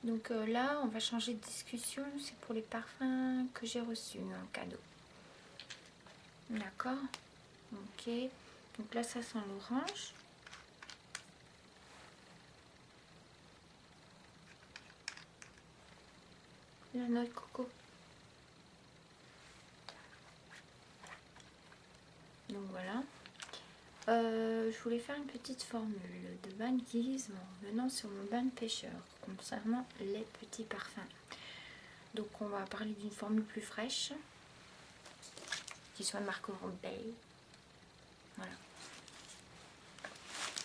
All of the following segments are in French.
Donc là, on va changer de discussion. C'est pour les parfums que j'ai reçus en cadeau. D'accord. Ok. Donc là, ça sent l'orange. La noix de coco. Donc voilà. Je voulais faire une petite formule de bain de guise en revenant sur mon bain de pêcheur concernant les petits parfums. Donc on va parler d'une formule plus fraîche qui soit de marque Bay. Voilà.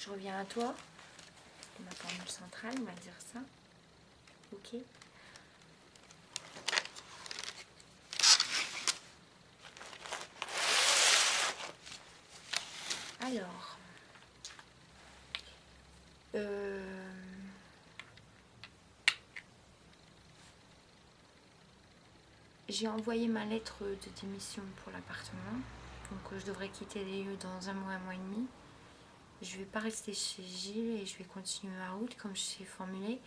Je reviens à toi. C'est ma formule centrale, on va dire ça. Ok. Alors, j'ai envoyé ma lettre de démission pour l'appartement. Donc je devrais quitter les lieux dans un mois et demi. Je vais pas rester chez Gilles et je vais continuer ma route comme je t'ai formulé.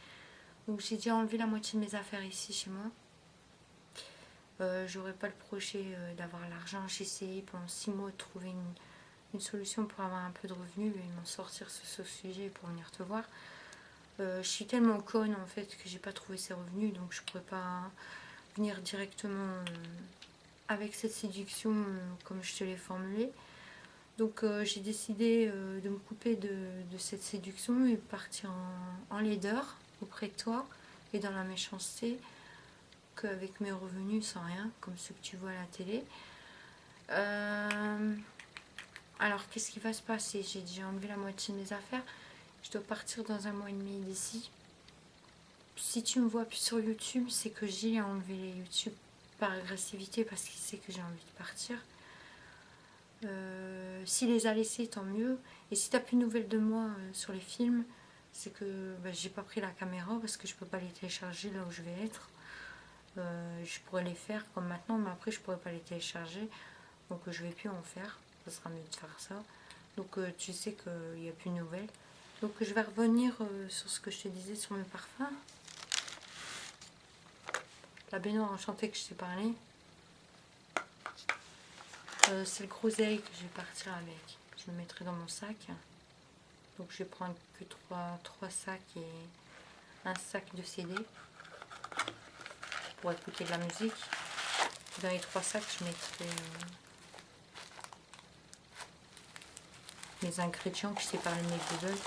Donc j'ai déjà enlevé la moitié de mes affaires ici chez moi. J'aurais pas le projet d'avoir l'argent. J'ai essayé pendant 6 mois de trouver une solution pour avoir un peu de revenus et m'en sortir sur ce sujet pour venir te voir. Je suis tellement conne en fait que j'ai pas trouvé ces revenus, donc je pourrais pas venir directement avec cette séduction comme je te l'ai formulé. Donc j'ai décidé de me couper de cette séduction et partir en laideur auprès de toi et dans la méchanceté, qu'avec mes revenus sans rien, comme ceux que tu vois à la télé. Alors qu'est-ce qui va se passer? J'ai déjà enlevé la moitié de mes affaires. Je dois partir dans un mois et demi d'ici. Si tu me vois plus sur YouTube, c'est que j'ai enlevé les YouTube par agressivité parce qu'il sait que j'ai envie de partir. S'il les a laissés, tant mieux. Et si tu n'as plus de nouvelles de moi sur les films, c'est que j'ai pas pris la caméra parce que je peux pas les télécharger là où je vais être. Je pourrais les faire comme maintenant, mais après je pourrais pas les télécharger. Donc je vais plus en faire. Ça sera mieux de faire ça. Donc tu sais qu'il n'y a plus de nouvelles. Donc je vais revenir sur ce que je te disais sur mes parfums. La baignoire enchantée que je t'ai parlé. C'est le groseille que je vais partir avec. Je le mettrai dans mon sac. Donc je vais prendre que 3 sacs et un sac de CD pour écouter de la musique. Dans les 3 sacs, je mettrai mes ingrédients que je t'ai parlé de mes Google.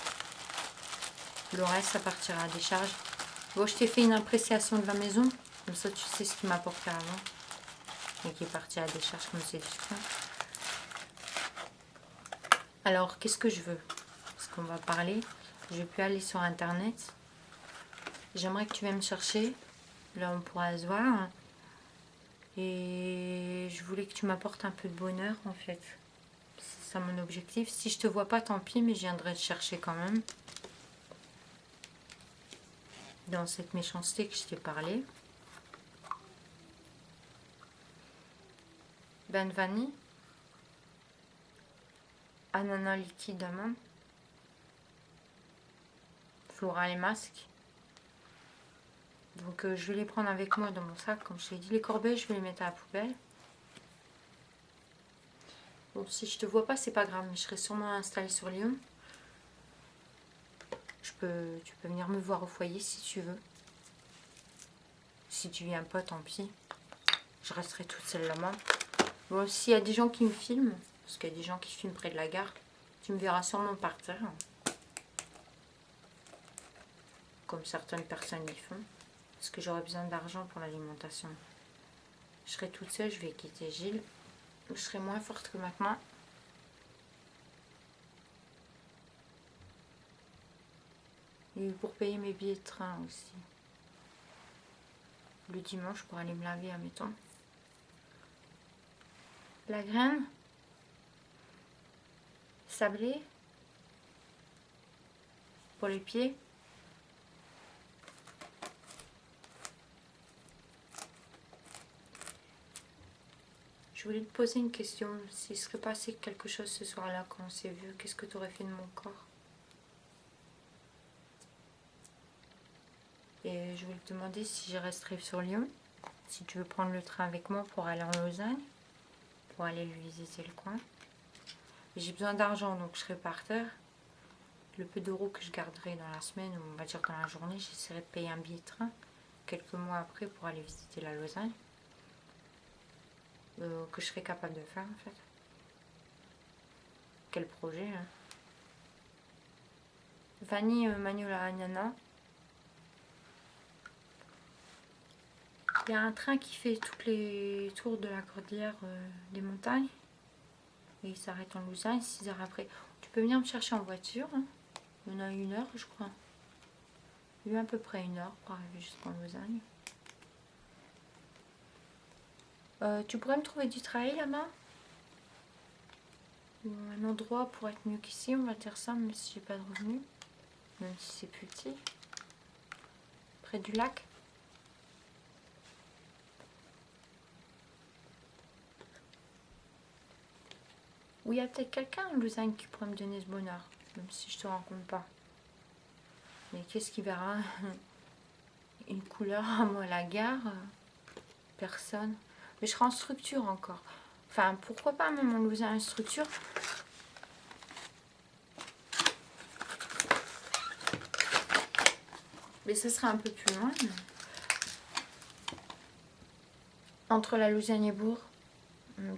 Le reste, ça partira à décharge. Bon, je t'ai fait une appréciation de la maison. Comme ça, tu sais ce qui m'apportait avant. Et qui est parti à la décharge comme c'est du frein. Alors, qu'est-ce que je veux? Parce qu'on va parler. Je vais plus aller sur Internet. J'aimerais que tu viennes me chercher. Là, on pourra se voir. Et je voulais que tu m'apportes un peu de bonheur, en fait. C'est ça mon objectif. Si je te vois pas, tant pis, mais je viendrai te chercher quand même. Dans cette méchanceté que je t'ai parlé. Bain de vanille. Ananas liquide d'amande. Floral et masque. Donc je vais les prendre avec moi dans mon sac, comme je t'ai dit. Les corbeilles, je vais les mettre à la poubelle. Bon, si je te vois pas, c'est pas grave, mais je serai sûrement installée sur Lyon. Tu peux venir me voir au foyer si tu veux. Si tu viens pas, tant pis. Je resterai toute seule là-bas. Bon, s'il y a des gens qui me filment, parce qu'il y a des gens qui filment près de la gare, tu me verras sûrement partir. Comme certaines personnes y font. Parce que j'aurai besoin d'argent pour l'alimentation. Je serai toute seule, je vais quitter Gilles. Je serai moins forte que maintenant. Et pour payer mes billets de train aussi. Le dimanche pour aller me laver, admettons. La graine. Sablé. Pour les pieds. Je voulais te poser une question. S'il serait passé quelque chose ce soir-là quand on s'est vu, qu'est-ce que tu aurais fait de mon corps? Et je vais te demander si je resterai sur Lyon. Si tu veux prendre le train avec moi pour aller en Lausanne. Pour aller lui visiter le coin. J'ai besoin d'argent, donc je serai par terre. Le peu d'euros que je garderai dans la semaine, ou on va dire dans la journée, j'essaierai de payer un billet de train quelques mois après pour aller visiter la Lausanne. Que je serai capable de faire en fait. Quel projet hein. Vanille Magnolia Ananas. Il y a un train qui fait tous les tours de la cordillère des montagnes. Et il s'arrête en Lausanne 6 heures après. Tu peux venir me chercher en voiture. Hein. Il y en a 1 heure, je crois. Il y a à peu près 1 heure pour arriver jusqu'en Lausanne. Tu pourrais me trouver du travail là-bas? Ou un endroit pour être mieux qu'ici, on va dire ça, même si j'ai pas de revenus. Même si c'est plus petit. Près du lac. Ou il y a peut-être quelqu'un en Lausanne qui pourrait me donner ce bonheur, même si je te rencontre pas. Mais qu'est-ce qui verra une couleur à moi à la gare? Personne. Mais je serai en structure encore. Enfin, pourquoi pas même en Lausanne en structure? Mais ça sera un peu plus loin. Entre la Lausanne et Bourg.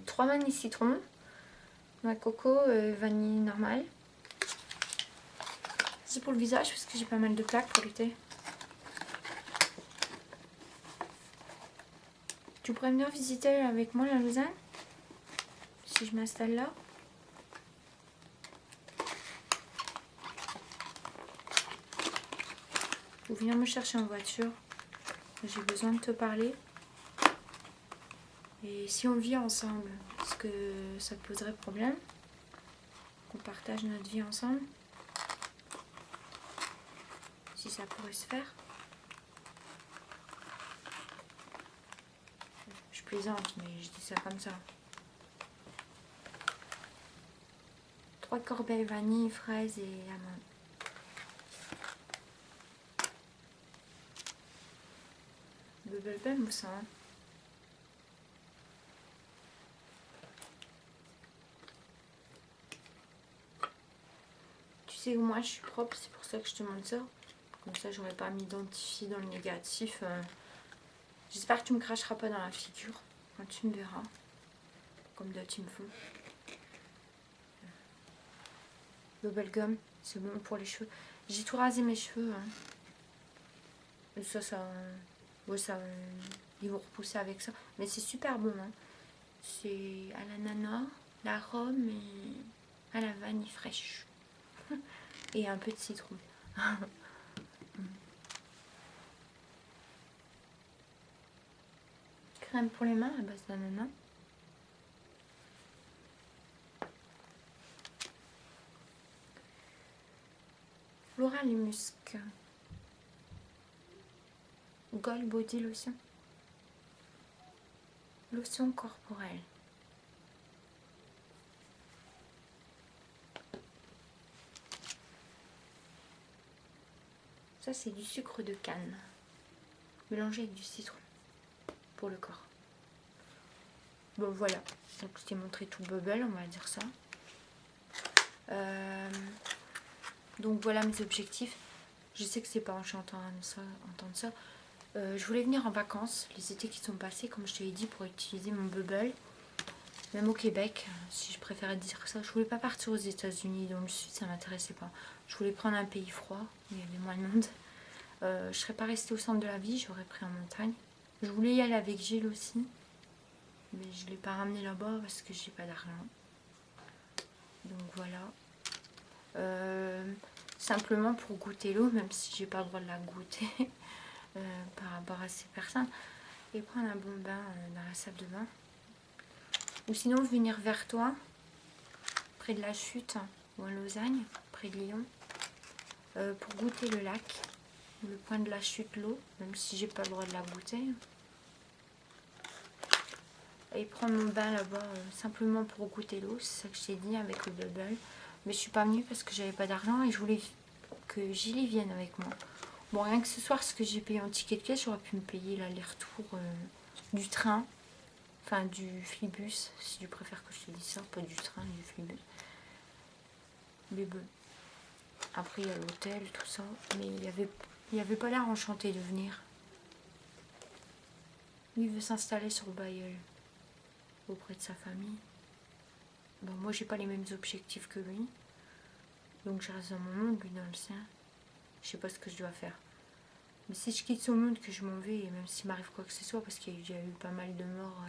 3 vanilles citron. Ma coco, vanille normale. C'est pour le visage parce que j'ai pas mal de plaques pour l'été. Tu pourrais venir visiter avec moi la Lausanne? Si je m'installe là? Ou venir me chercher en voiture. J'ai besoin de te parler. Et si on vit ensemble, est-ce que ça te poserait problème? Qu'on partage notre vie ensemble? Si ça pourrait se faire? Je plaisante, mais je dis ça comme ça. 3 corbeilles vanille, fraises et amandes. Bubble Bum ou ça hein. Tu sais où moi je suis propre, c'est pour ça que je te montre ça. Comme ça j'aurais pas m'identifier dans le négatif. J'espère que tu me cracheras pas dans la figure quand tu me verras. Comme d'autres ils me font. Bubblegum, c'est bon pour les cheveux. J'ai tout rasé mes cheveux. Hein. Et ça, ouais, ils vont repousser avec ça. Mais c'est super bon. Hein. C'est à l'ananas, l'arôme et à la vanille fraîche. Et un peu de citron. Crème pour les mains à base d'ananas. Floral et musc. Gold Body Lotion. Lotion corporelle. Ça c'est du sucre de canne. Mélangé avec du citron. Pour le corps. Bon voilà. Donc je t'ai montré tout bubble, on va dire ça. Donc voilà mes objectifs. Je sais que c'est pas enchantant entendre ça. Je voulais venir en vacances les étés qui sont passés, comme je te l'ai dit, pour utiliser mon bubble. Même au Québec, si je préférais dire ça. Je voulais pas partir aux États-Unis, dans le sud, ça m'intéressait pas. Je voulais prendre un pays froid, où il y avait moins de monde. Je serais pas restée au centre de la ville, j'aurais pris en montagne. Je voulais y aller avec Gilles aussi. Mais je l'ai pas ramené là-bas parce que j'ai pas d'argent. Donc voilà. Simplement pour goûter l'eau, même si j'ai pas le droit de la goûter par rapport à ces personnes. Et prendre un bon bain dans la salle de bain. Ou sinon venir vers toi, près de la chute, ou à Lausanne, près de Lyon, pour goûter le lac, le point de la chute, l'eau, même si j'ai pas le droit de la goûter. Et prendre mon bain là-bas, simplement pour goûter l'eau, c'est ça que je t'ai dit avec le bubble. Mais je suis pas venue parce que j'avais pas d'argent et je voulais que Gilles vienne avec moi. Bon, rien que ce soir, ce que j'ai payé en ticket de caisse, j'aurais pu me payer l'aller-retour du train. Enfin, du flibus, si tu préfères que je te dise ça. Pas du train, du flibus. Mais bon. Après, il y a l'hôtel, tout ça. Mais il avait pas l'air enchanté de venir. Il veut s'installer sur Bayeul, auprès de sa famille. Bon, moi, j'ai pas les mêmes objectifs que lui. Donc, je reste dans mon monde, lui dans le sien. Je sais pas ce que je dois faire. Mais si je quitte ce monde, que je m'en vais, et même s'il m'arrive quoi que ce soit, parce qu'il y a déjà eu pas mal de morts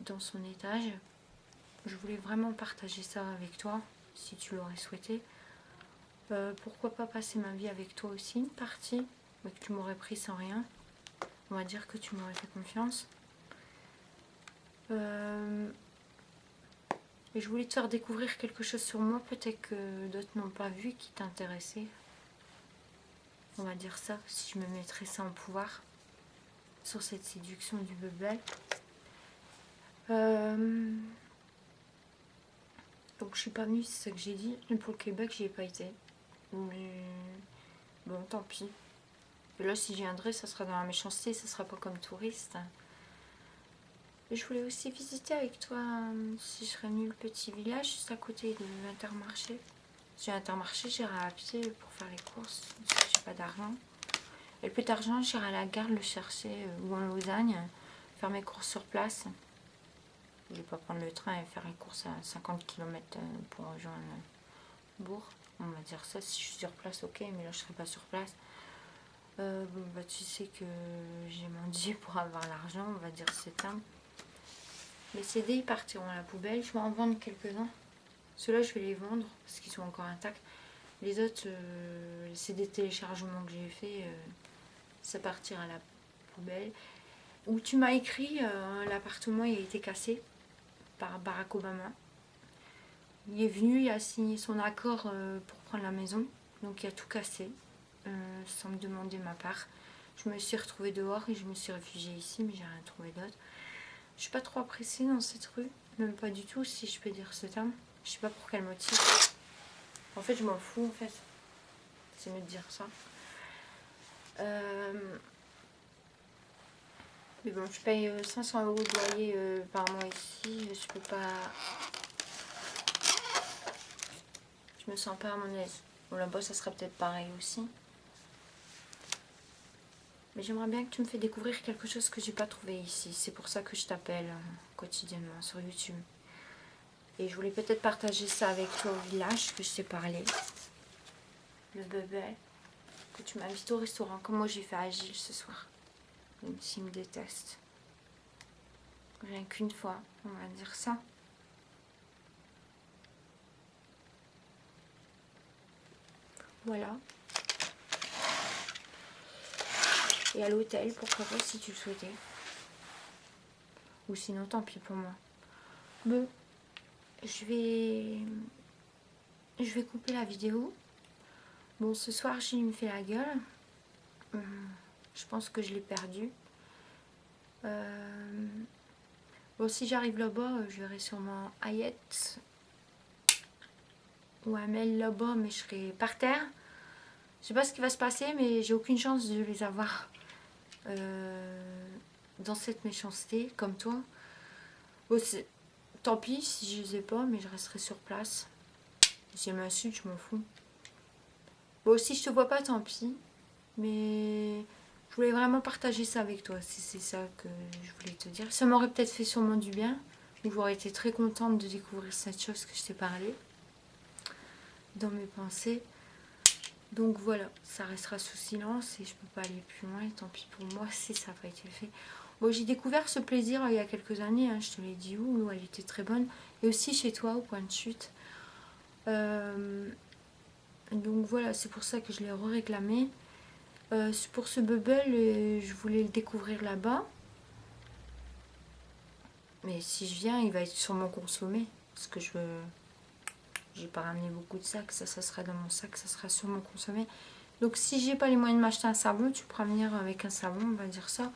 dans son étage, je voulais vraiment partager ça avec toi, si tu l'aurais souhaité. Pourquoi pas passer ma vie avec toi aussi, une partie, mais que tu m'aurais pris sans rien. On va dire que tu m'aurais fait confiance. Et je voulais te faire découvrir quelque chose sur moi, peut-être que d'autres n'ont pas vu, qui t'intéressait. On va dire ça, si je me mettrais ça en pouvoir, sur cette séduction du bebel. Donc je suis pas venue, c'est ça que j'ai dit. Et pour le Québec, j'y ai pas été. Mais bon, tant pis. Et là, si j'y viendrai, ça sera dans la méchanceté, ça sera pas comme touriste. Et je voulais aussi visiter avec toi, si je serais venue, le petit village juste à côté de l'Intermarché. Si j'ai Intermarché, j'irai à pied pour faire les courses, parce que j'ai pas d'argent. Et le peu d'argent, j'irai à la gare le chercher, ou en Lausanne, faire mes courses sur place. Je vais pas prendre le train et faire les courses à 50 km pour rejoindre Bourg. On va dire ça, si je suis sur place, ok, mais là je serai pas sur place. Bon, bah, tu sais que j'ai mendié pour avoir l'argent, on va dire c'est simple. Les CD ils partiront à la poubelle, je vais en vendre quelques-uns. Ceux-là je vais les vendre parce qu'ils sont encore intacts. Les autres, les CD téléchargements que j'ai fait, ça partira à la poubelle. Où tu m'as écrit, l'appartement il a été cassé par Barack Obama. Il est venu, il a signé son accord pour prendre la maison, donc il a tout cassé, sans me demander ma part. Je me suis retrouvée dehors et je me suis réfugiée ici, mais j'ai rien trouvé d'autre. Je suis pas trop appréciée dans cette rue, même pas du tout, si je peux dire ce terme. Je sais pas pour quel motif. En fait, je m'en fous, en fait. C'est mieux de dire ça. Mais bon, je paye 500 € de loyer par mois ici. Je peux pas... Je me sens pas à mon aise. Bon, là-bas, ça sera peut-être pareil aussi. Mais j'aimerais bien que tu me fais découvrir quelque chose que j'ai pas trouvé ici. C'est pour ça que je t'appelle quotidiennement sur YouTube. Et je voulais peut-être partager ça avec toi au village, que je t'ai parlé. Le bébé. Que tu m'invites au restaurant, comme moi j'ai fait à Gilles ce soir. Même s'il me déteste. Rien qu'une fois, on va dire ça. Voilà. Et à l'hôtel, pourquoi pas, si tu le souhaitais. Ou sinon, tant pis pour moi. Bon, je vais couper la vidéo. Bon, ce soir, Gilles me fait la gueule. Je pense que je l'ai perdu. Bon, si j'arrive là-bas, je verrai sûrement Hayette ou Amel là-bas, mais je serai par terre. Je sais pas ce qui va se passer, mais j'ai aucune chance de les avoir dans cette méchanceté, comme toi. Bon, tant pis si je les ai pas, mais je resterai sur place. Si elle m'insulte, je m'en fous. Bon, si je te vois pas, tant pis. Mais je voulais vraiment partager ça avec toi. C'est ça que je voulais te dire. Ça m'aurait peut-être fait sûrement du bien. J'aurais été très contente de découvrir cette chose que je t'ai parlé dans mes pensées. Donc voilà, ça restera sous silence et je peux pas aller plus loin. Tant pis pour moi si ça n'a pas été fait. Bon, j'ai découvert ce plaisir il y a quelques années, hein, je te l'ai dit où, l'eau elle était très bonne. Et aussi chez toi, au point de chute. Donc voilà, c'est pour ça que je l'ai réclamé. Pour ce bubble, je voulais le découvrir là-bas. Mais si je viens, il va être sûrement consommé. Parce que j'ai pas ramené beaucoup de sacs. Ça sera dans mon sac, ça sera sûrement consommé. Donc si j'ai pas les moyens de m'acheter un savon, tu pourras venir avec un savon, on va dire ça.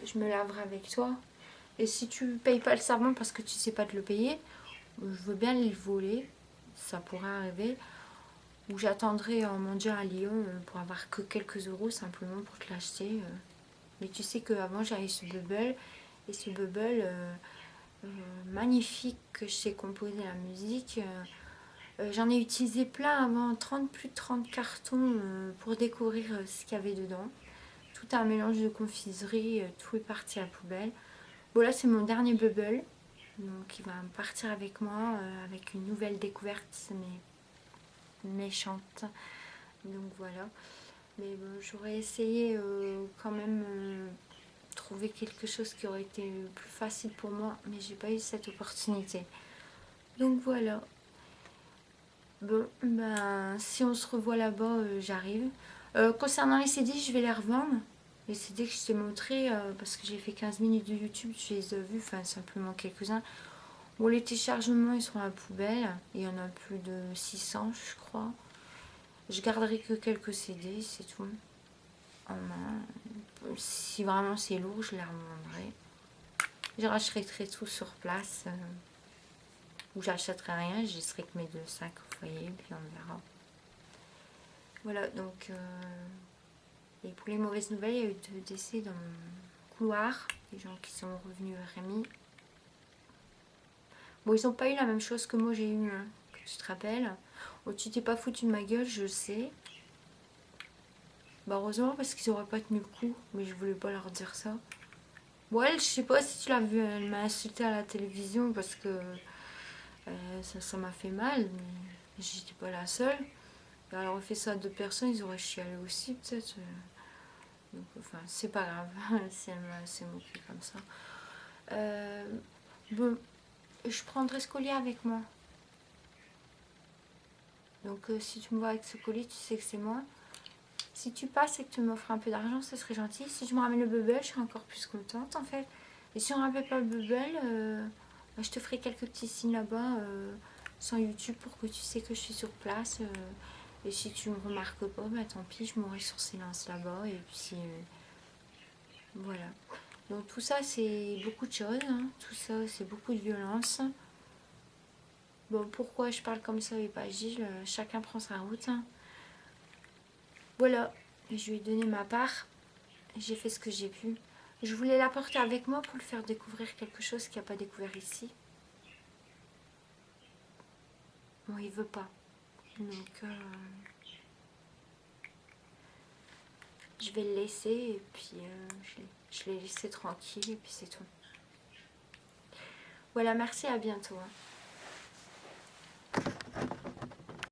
Je me laverai avec toi. Et si tu payes pas le savon parce que tu sais pas te le payer, je veux bien le voler. Ça pourrait arriver. Ou j'attendrai en mendiant à Lyon pour avoir que quelques euros simplement pour te l'acheter. Mais tu sais qu'avant j'avais ce bubble. Et ce bubble magnifique que je sais composer la musique. J'en ai utilisé plein avant, plus de 30 cartons pour découvrir ce qu'il y avait dedans. Tout un mélange de confiserie, tout est parti à la poubelle. Bon là c'est mon dernier bubble. Donc il va partir avec moi avec une nouvelle découverte mais méchante. Donc voilà. Mais bon, j'aurais essayé quand même trouver quelque chose qui aurait été plus facile pour moi, mais j'ai pas eu cette opportunité. Donc voilà. Bon, ben si on se revoit là-bas, j'arrive. Concernant les CD, je vais les revendre. Les CD que je t'ai montré, parce que j'ai fait 15 minutes de YouTube, je les ai vus, enfin simplement quelques-uns. Bon, les téléchargements, ils sont à la poubelle. Il y en a plus de 600, je crois. Je garderai que quelques CD, c'est tout. En main. Si vraiment c'est lourd, je les revendrai. Je rachèterai tout sur place. Ou j'achèterai rien, je laisserai que mes 2 sacs au foyer, puis on verra. Voilà, donc... et pour les mauvaises nouvelles, il y a eu 2 décès dans mon couloir. Des gens qui sont revenus à Rémi. Bon, ils n'ont pas eu la même chose que moi j'ai eu, hein, que tu te rappelles. Oh, tu t'es pas foutu de ma gueule, je sais. Bah heureusement parce qu'ils n'auraient pas tenu le coup, mais je voulais pas leur dire ça. Bon, elle, je sais pas si tu l'as vu, elle m'a insultée à la télévision parce que ça m'a fait mal, mais j'étais pas la seule. Et alors, on fait ça à 2 personnes, ils auraient chialé aussi peut-être. Donc, enfin, c'est pas grave si elle s'est moquée comme ça. Bon, je prendrai ce collier avec moi. Donc, si tu me vois avec ce collier, tu sais que c'est moi. Si tu passes et que tu m'offres un peu d'argent, ce serait gentil. Si tu me ramènes le bubble, je serai encore plus contente en fait. Et si on ne ramène pas le bubble, je te ferai quelques petits signes là-bas sans YouTube pour que tu sais que je suis sur place. Et si tu me remarques pas, bah tant pis, je mourrai sur silence là-bas. Et puis voilà. Donc tout ça, c'est beaucoup de choses. Hein. Tout ça, c'est beaucoup de violence. Bon, pourquoi je parle comme ça et pas Gilles? Chacun prend sa route. Hein. Voilà, je lui ai donné ma part. J'ai fait ce que j'ai pu. Je voulais l'apporter avec moi pour lui faire découvrir quelque chose qu'il n'a pas découvert ici. Bon, il veut pas. Donc, je vais le laisser et puis je l'ai laissé tranquille et puis c'est tout. Voilà, merci, à bientôt. Hein.